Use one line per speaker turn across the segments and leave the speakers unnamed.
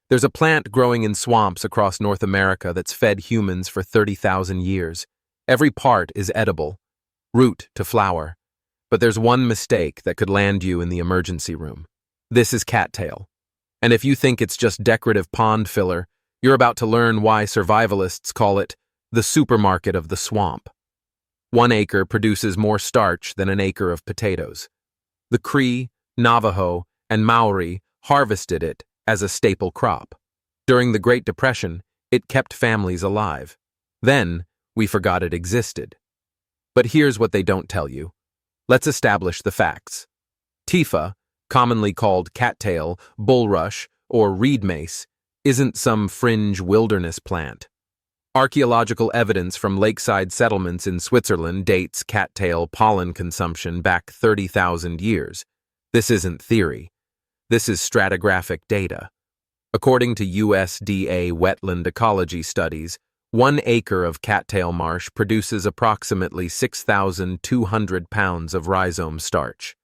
There's a plant growing in swamps across North America that's fed humans for 30,000 years. Every part is edible, root to flower. But there's one mistake that could land you in the emergency room. This is cattail. And if you think it's just decorative pond filler, you're about to learn why survivalists call it the supermarket of the swamp. 1 acre produces more starch than an acre of potatoes. The Cree, Navajo, and Maori harvested it as a staple crop. During the Great Depression, it kept families alive. Then, we forgot it existed. But here's what they don't tell you. Let's establish the facts. Tifa, commonly called cattail, bulrush, or reed mace, isn't some fringe wilderness plant. Archaeological evidence from lakeside settlements in Switzerland dates cattail pollen consumption back 30,000 years. This isn't theory. This is stratigraphic data. According to USDA wetland ecology studies, 1 acre of cattail marsh produces approximately 6,200 pounds of rhizome starch.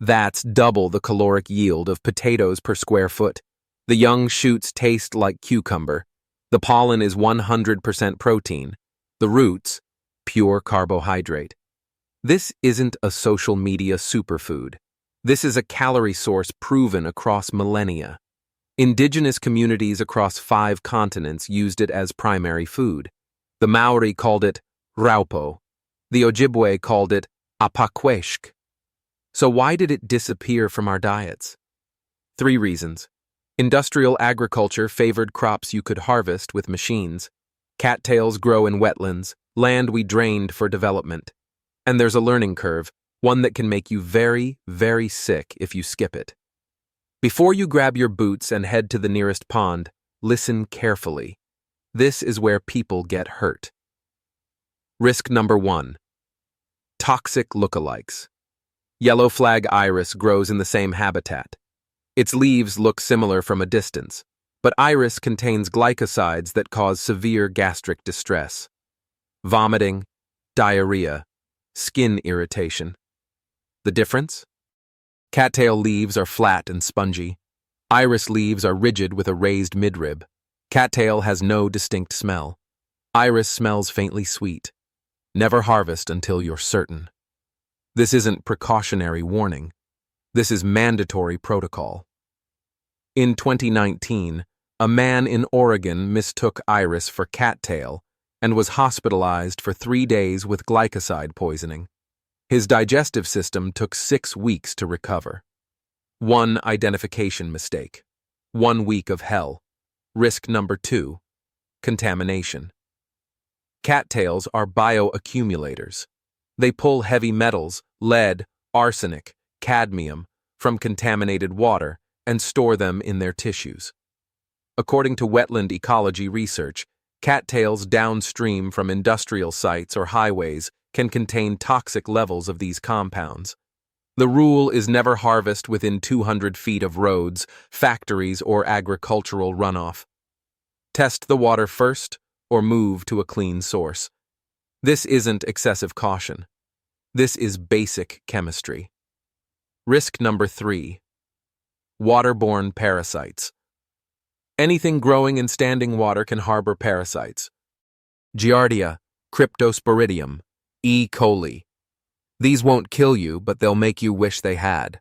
That's double the caloric yield of potatoes per square foot. The young shoots taste like cucumber. The pollen is 100% protein. The roots, pure carbohydrate. This isn't a social media superfood. This is a calorie source proven across millennia. Indigenous communities across 5 continents used it as primary food. The Maori called it raupo. The Ojibwe called it apakweshk. So why did it disappear from our diets? 3 reasons. Industrial agriculture favored crops you could harvest with machines. Cattails grow in wetlands, land we drained for development. And there's a learning curve, one that can make you very, very sick if you skip it. Before you grab your boots and head to the nearest pond, listen carefully. This is where people get hurt. Risk number 1. Toxic lookalikes. Yellow flag iris grows in the same habitat. Its leaves look similar from a distance, but iris contains glycosides that cause severe gastric distress. Vomiting, diarrhea, skin irritation. The difference? Cattail leaves are flat and spongy. Iris leaves are rigid with a raised midrib. Cattail has no distinct smell. Iris smells faintly sweet. Never harvest until you're certain. This isn't precautionary warning. This is mandatory protocol. In 2019, a man in Oregon mistook iris for cattail and was hospitalized for 3 days with glycoside poisoning. His digestive system took 6 weeks to recover. 1 identification mistake. 1 week of hell. Risk number 2. Contamination. Cattails are bioaccumulators. They pull heavy metals, lead, arsenic, cadmium, from contaminated water and store them in their tissues. According to wetland ecology research, cattails downstream from industrial sites or highways can contain toxic levels of these compounds. The rule is never harvest within 200 feet of roads, factories, or agricultural runoff. Test the water first or move to a clean source. This isn't excessive caution. This is basic chemistry. Risk number 3. Waterborne parasites. Anything growing in standing water can harbor parasites. Giardia, Cryptosporidium, E. coli. These won't kill you, but they'll make you wish they had.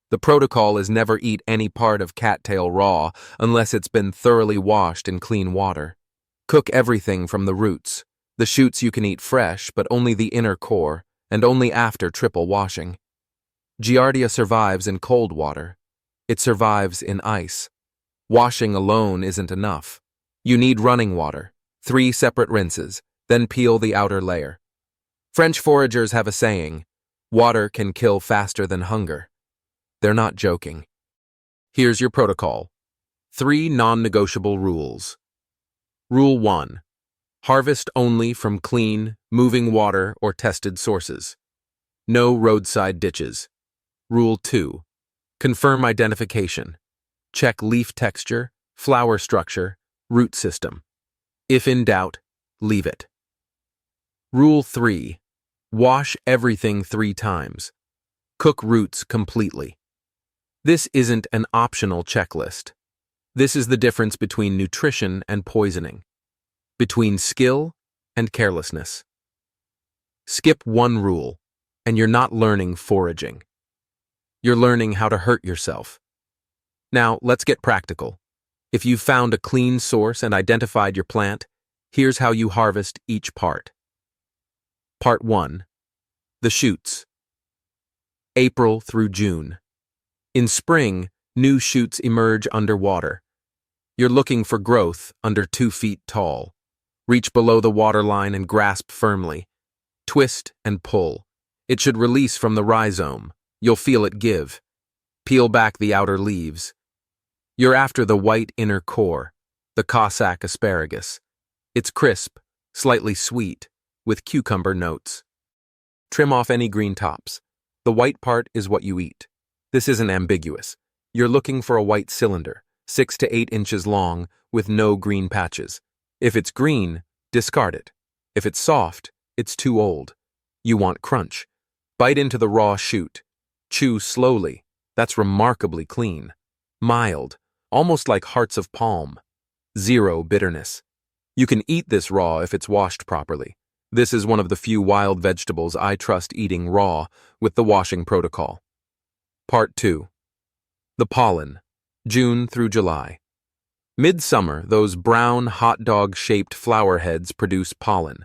The protocol is never eat any part of cattail raw unless it's been thoroughly washed in clean water. Cook everything from the roots. The shoots you can eat fresh, but only the inner core, and only after triple washing. Giardia survives in cold water. It survives in ice. Washing alone isn't enough. You need running water, 3 separate rinses, then peel the outer layer. French foragers have a saying, water can kill faster than hunger. They're not joking. Here's your protocol. 3 non-negotiable rules. Rule 1. Harvest only from clean, moving water or tested sources. No roadside ditches. Rule 2. Confirm identification. Check leaf texture, flower structure, root system. If in doubt, leave it. Rule 3. Wash everything 3 times. Cook roots completely. This isn't an optional checklist. This is the difference between nutrition and poisoning, between skill and carelessness. Skip one rule, and you're not learning foraging. You're learning how to hurt yourself. Now, let's get practical. If you've found a clean source and identified your plant, here's how you harvest each part. Part 1. The shoots. April through June. In spring, new shoots emerge underwater. You're looking for growth under 2 feet tall. Reach below the waterline and grasp firmly. Twist and pull. It should release from the rhizome. You'll feel it give. Peel back the outer leaves. You're after the white inner core, the Cossack asparagus. It's crisp, slightly sweet, with cucumber notes. Trim off any green tops. The white part is what you eat. This isn't ambiguous. You're looking for a white cylinder, 6 to 8 inches long, with no green patches. If it's green, discard it. If it's soft, it's too old. You want crunch. Bite into the raw shoot. Chew slowly. That's remarkably clean. Mild, almost like hearts of palm. Zero bitterness. You can eat this raw if it's washed properly. This is one of the few wild vegetables I trust eating raw with the washing protocol. Part 2. The pollen, June through July. Midsummer, those brown hot dog-shaped flower heads produce pollen.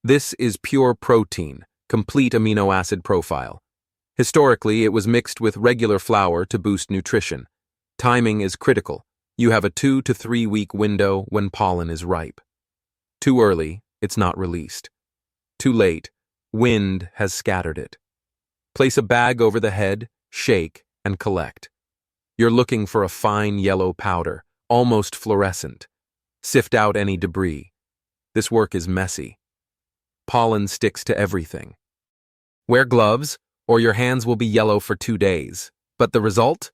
This is pure protein, complete amino acid profile. Historically, it was mixed with regular flour to boost nutrition. Timing is critical. You have a 2 to 3 week window when pollen is ripe. Too early, it's not released. Too late, wind has scattered it. Place a bag over the head, shake, and collect. You're looking for a fine yellow powder, almost fluorescent. Sift out any debris. This work is messy. Pollen sticks to everything. Wear gloves, or your hands will be yellow for 2 days. But the result?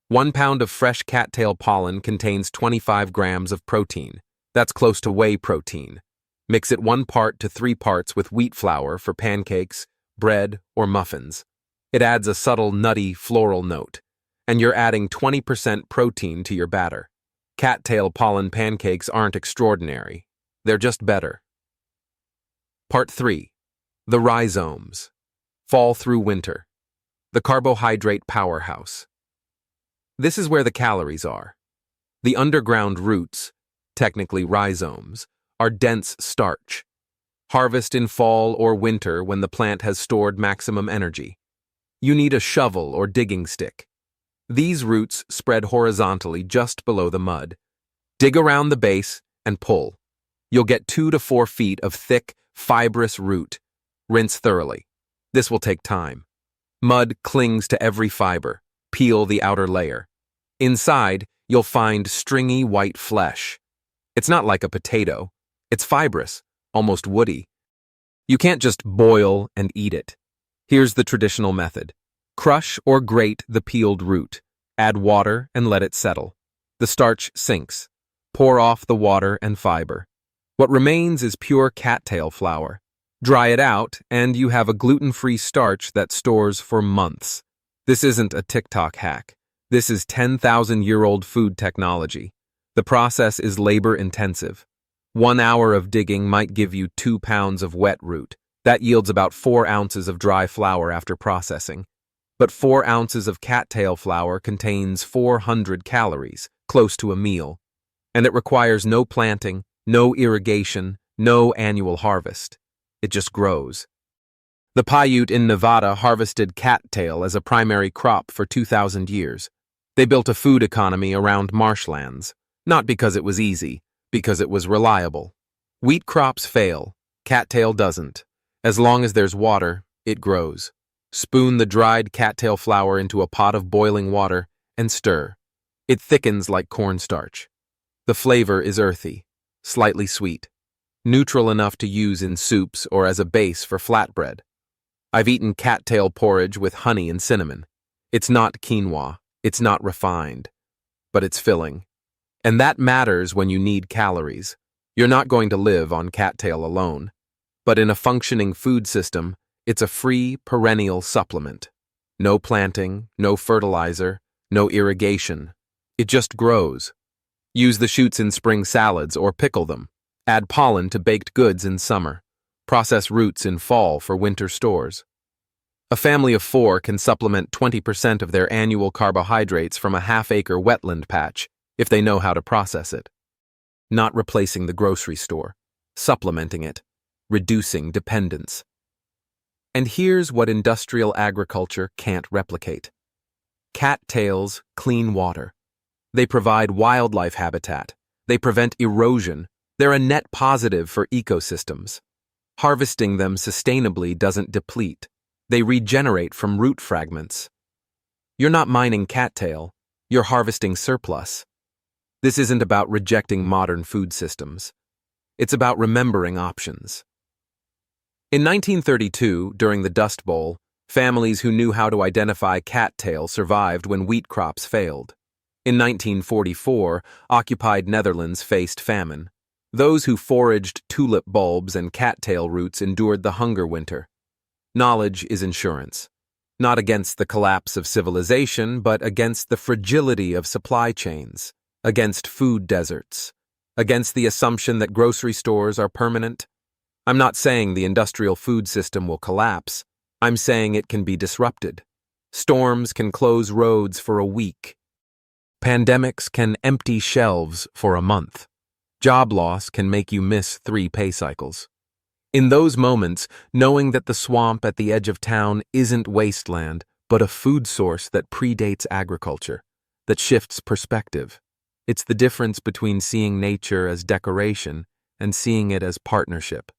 1 pound of fresh cattail pollen contains 25 grams of protein. That's close to whey protein. Mix it 1 part to 3 parts with wheat flour for pancakes, bread, or muffins. It adds a subtle nutty floral note, and you're adding 20% protein to your batter. Cattail pollen pancakes aren't extraordinary. They're just better. Part 3. The rhizomes. Fall through winter. The carbohydrate powerhouse. This is where the calories are. The underground roots, technically rhizomes, are dense starch. Harvest in fall or winter when the plant has stored maximum energy. You need a shovel or digging stick. These roots spread horizontally just below the mud. Dig around the base and pull. You'll get 2 to 4 feet of thick, fibrous root. Rinse thoroughly. This will take time. Mud clings to every fiber. Peel the outer layer. Inside, you'll find stringy white flesh. It's not like a potato. It's fibrous, almost woody. You can't just boil and eat it. Here's the traditional method. Crush or grate the peeled root. Add water and let it settle. The starch sinks. Pour off the water and fiber. What remains is pure cattail flour. Dry it out, and you have a gluten-free starch that stores for months. This isn't a TikTok hack. This is 10,000-year-old food technology. The process is labor-intensive. 1 hour of digging might give you 2 pounds of wet root. That yields about 4 ounces of dry flour after processing. But 4 ounces of cattail flour contains 400 calories, close to a meal. And it requires no planting, no irrigation, no annual harvest. It just grows. The Paiute in Nevada harvested cattail as a primary crop for 2,000 years. They built a food economy around marshlands, not because it was easy, because it was reliable. Wheat crops fail, cattail doesn't. As long as there's water, it grows. Spoon the dried cattail flour into a pot of boiling water and stir. It thickens like cornstarch. The flavor is earthy, slightly sweet, neutral enough to use in soups or as a base for flatbread. I've eaten cattail porridge with honey and cinnamon. It's not quinoa, it's not refined, but it's filling. And that matters when you need calories. You're not going to live on cattail alone. But in a functioning food system, it's a free, perennial supplement. No planting, no fertilizer, no irrigation. It just grows. Use the shoots in spring salads or pickle them. Add pollen to baked goods in summer. Process roots in fall for winter stores. A family of 4 can supplement 20% of their annual carbohydrates from a half-acre wetland patch if they know how to process it. Not replacing the grocery store, supplementing it, reducing dependence. And here's what industrial agriculture can't replicate. Cattails clean water. They provide wildlife habitat. They prevent erosion. They're a net positive for ecosystems. Harvesting them sustainably doesn't deplete. They regenerate from root fragments. You're not mining cattail, you're harvesting surplus. This isn't about rejecting modern food systems. It's about remembering options. In 1932, during the Dust Bowl, families who knew how to identify cattail survived when wheat crops failed. In 1944, occupied Netherlands faced famine. Those who foraged tulip bulbs and cattail roots endured the hunger winter. Knowledge is insurance, not against the collapse of civilization, but against the fragility of supply chains, against food deserts, against the assumption that grocery stores are permanent. I'm not saying the industrial food system will collapse. I'm saying it can be disrupted. Storms can close roads for a week. Pandemics can empty shelves for a month. Job loss can make you miss 3 pay cycles. In those moments, knowing that the swamp at the edge of town isn't wasteland, but a food source that predates agriculture, that shifts perspective. It's the difference between seeing nature as decoration and seeing it as partnership.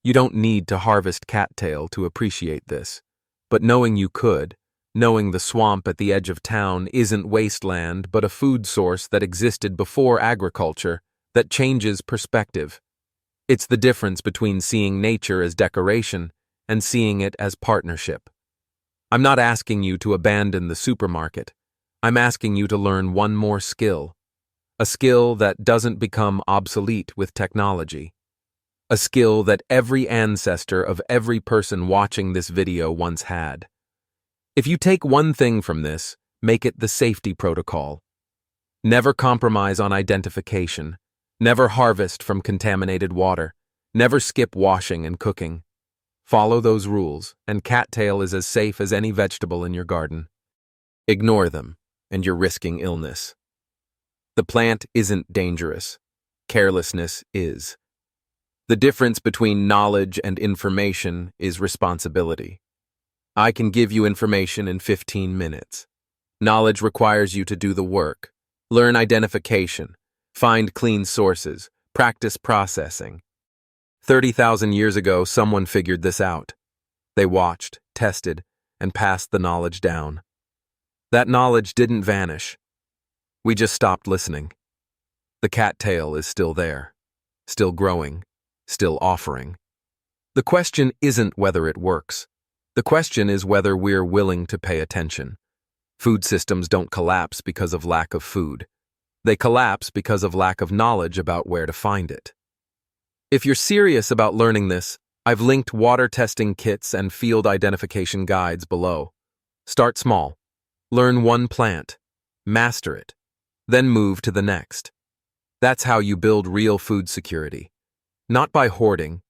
You don't need to harvest cattail to appreciate this, but knowing you could, knowing the swamp at the edge of town isn't wasteland but a food source that existed before agriculture, that changes perspective. It's the difference between seeing nature as decoration and seeing it as partnership. I'm not asking you to abandon the supermarket. I'm asking you to learn one more skill. A skill that doesn't become obsolete with technology. A skill that every ancestor of every person watching this video once had. If you take one thing from this, make it the safety protocol. Never compromise on identification. Never harvest from contaminated water. Never skip washing and cooking. Follow those rules, and cattail is as safe as any vegetable in your garden. Ignore them, and you're risking illness. The plant isn't dangerous. Carelessness is. The difference between knowledge and information is responsibility. I can give you information in 15 minutes. Knowledge requires you to do the work. Learn identification. Find clean sources. Practice processing. 30,000 years ago, someone figured this out. They watched, tested, and passed the knowledge down. That knowledge didn't vanish. We just stopped listening. The cattail is still there, still growing, still offering. The question isn't whether it works. The question is whether we're willing to pay attention. Food systems don't collapse because of lack of food. They collapse because of lack of knowledge about where to find it. If you're serious about learning this, I've linked water testing kits and field identification guides below. Start small. Learn one plant. Master it. Then move to the next. That's how you build real food security. Not by hoarding,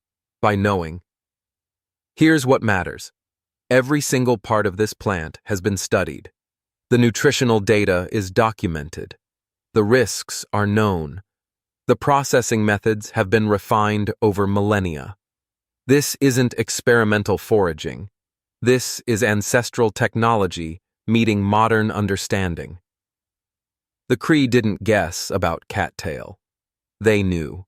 by knowing. Here's what matters. Every single part of this plant has been studied. The nutritional data is documented. The risks are known. The processing methods have been refined over millennia. This isn't experimental foraging. This is ancestral technology meeting modern understanding. The Cree didn't guess about cattail. They knew.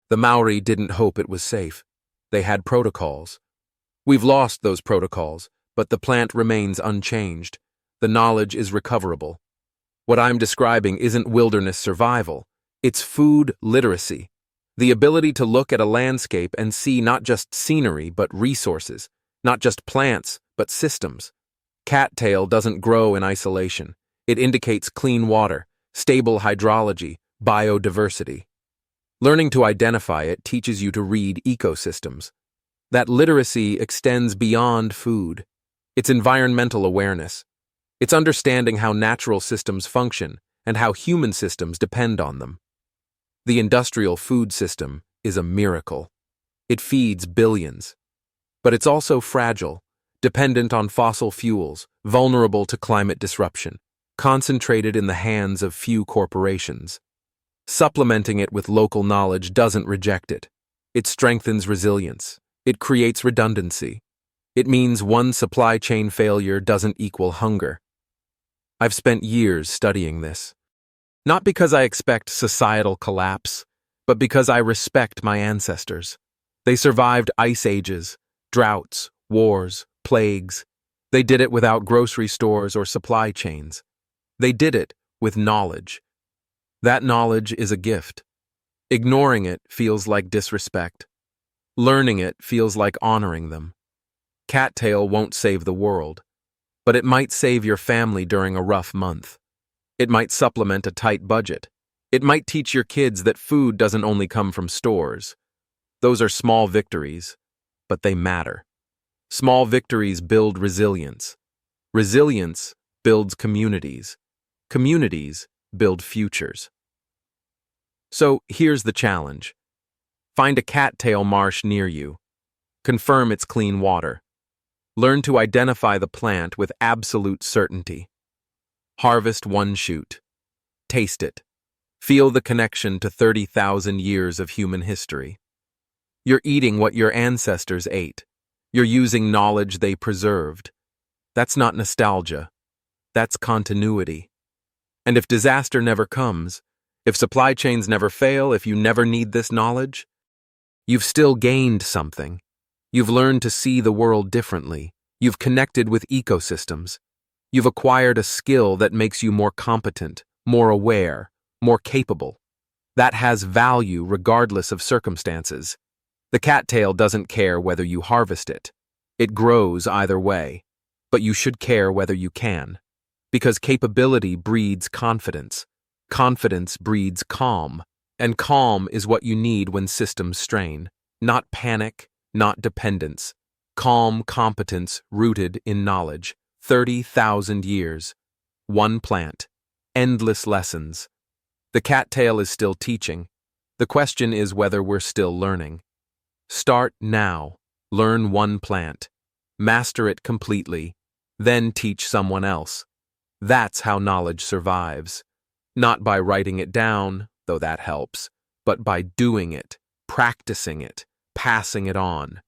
The Maori didn't hope it was safe. They had protocols. We've lost those protocols, but the plant remains unchanged. The knowledge is recoverable. What I'm describing isn't wilderness survival. It's food literacy. The ability to look at a landscape and see not just scenery, but resources. Not just plants, but systems. Cattail doesn't grow in isolation. It indicates clean water, stable hydrology, biodiversity. Learning to identify it teaches you to read ecosystems. That literacy extends beyond food. It's environmental awareness. It's understanding how natural systems function and how human systems depend on them. The industrial food system is a miracle. It feeds billions. But it's also fragile, dependent on fossil fuels, vulnerable to climate disruption, concentrated in the hands of few corporations. Supplementing it with local knowledge doesn't reject it. It strengthens resilience. It creates redundancy. It means one supply chain failure doesn't equal hunger. I've spent years studying this. Not because I expect societal collapse, but because I respect my ancestors. They survived ice ages, droughts, wars, plagues. They did it without grocery stores or supply chains. They did it with knowledge. That knowledge is a gift. Ignoring it feels like disrespect. Learning it feels like honoring them. Cattail won't save the world, but it might save your family during a rough month. It might supplement a tight budget. It might teach your kids that food doesn't only come from stores. Those are small victories, but they matter. Small victories build resilience. Resilience builds communities. Communities build futures. So here's the challenge. Find a cattail marsh near you. Confirm it's clean water. Learn to identify the plant with absolute certainty. Harvest one shoot. Taste it. Feel the connection to 30,000 years of human history. You're eating what your ancestors ate. You're using knowledge they preserved. That's not nostalgia. That's continuity. And if disaster never comes, if supply chains never fail, if you never need this knowledge, you've still gained something. You've learned to see the world differently. You've connected with ecosystems. You've acquired a skill that makes you more competent, more aware, more capable. That has value regardless of circumstances. The cattail doesn't care whether you harvest it. It grows either way, but you should care whether you can. Because capability breeds confidence. Confidence breeds calm, and calm is what you need when systems strain. Not panic, not dependence. Calm competence rooted in knowledge. 30,000 years. One plant. Endless lessons. The cattail is still teaching. The question is whether we're still learning. Start now. Learn one plant. Master it completely. Then teach someone else. That's how knowledge survives. Not by writing it down, though that helps, but by doing it, practicing it, passing it on.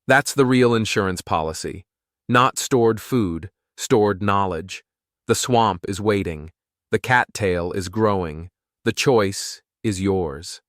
That's the real insurance policy. Not stored food, stored knowledge. The swamp is waiting. The cattail is growing. The choice is yours.